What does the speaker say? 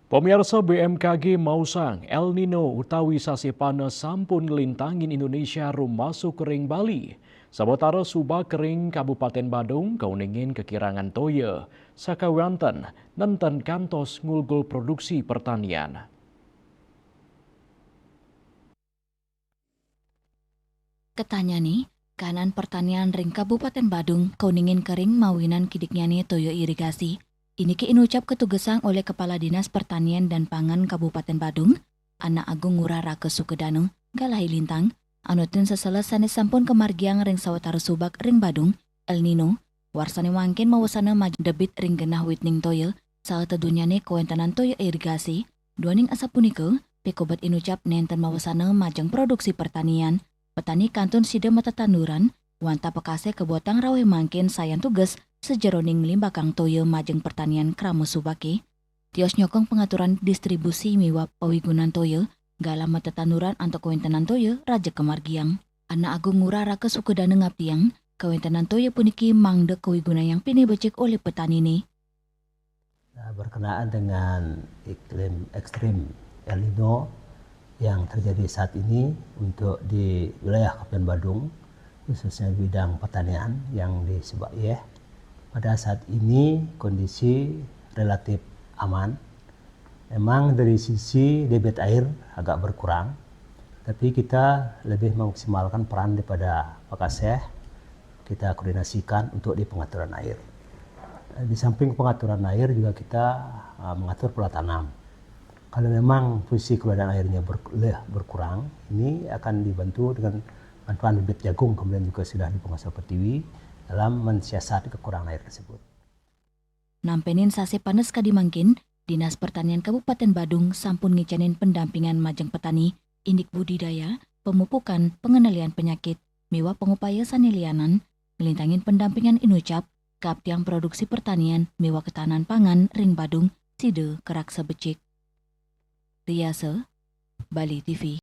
Pemirsa BMKG Mausang, El Nino utawi sasi panas sampun ngelintangin Indonesia rum masuk kering Bali. Sabotara Subak kering Kabupaten Badung kauningin kekirangan toya. Sakawanten nenten kantos ngulgul produksi pertanian. Ketanya nih, kanan pertanian ring Kabupaten Badung kauningin kering mawinan kidiknyane toyo irigasi. Ini ki inucap ketugesang oleh Kepala Dinas Pertanian dan Pangan Kabupaten Badung, Anak Agung Ngurah Rake Sukedanu, Galahi Lintang, anutin seselesane sampun kemargiang ring sawetara Subak ring Badung, El Nino, warsane mangkin mawasana maju debit ring genah witning toyo, saat tedunyane kawentanan toyo irigasi, duaning asap punika, pekobat inucap nenten mawasana majeng produksi pertanian, petani kantun sida mata tanduran, wanta pekase kebotang rawe mangkin sayan tugas sejeroning limbakang toyo majeng pertanian kramo subaki. Tios nyokong pengaturan distribusi miwap pawigunan toyo, gala mata tanduran anto kawentenan toyo raja kemargiang. Anak Agung Ngurah Rake Sukedana ngaptiang, kawentenan toyo puniki mangdek kawiguna yang pini becek oleh petani ini. Berkenaan dengan iklim ekstrim El Nino yang terjadi saat ini untuk di wilayah Kabupaten Badung, khususnya bidang pertanian yang di Subak. Pada saat ini kondisi relatif aman. Memang dari sisi debit air agak berkurang, tapi kita lebih memaksimalkan peran daripada Pakaseh. Kita koordinasikan untuk di pengaturan air. Di samping pengaturan air juga kita mengatur pola tanam. Kalau memang posisi keberadaan airnya berkurang, ini akan dibantu dengan bantuan bibit jagung, kemudian juga sudah di pengusaha pertiwi dalam mensiasati kekurangan air tersebut. Nampenin sase panes kadimangkin, Dinas Pertanian Kabupaten Badung sampun ngicanin pendampingan majeng petani, indik budidaya, pemupukan, pengendalian penyakit, miwa pengupaya sanilianan, ngelintangin pendampingan inucap, kaptiang produksi pertanian, miwa ketahanan pangan, ring Badung, side kerak sebecik. Riase, Bali TV.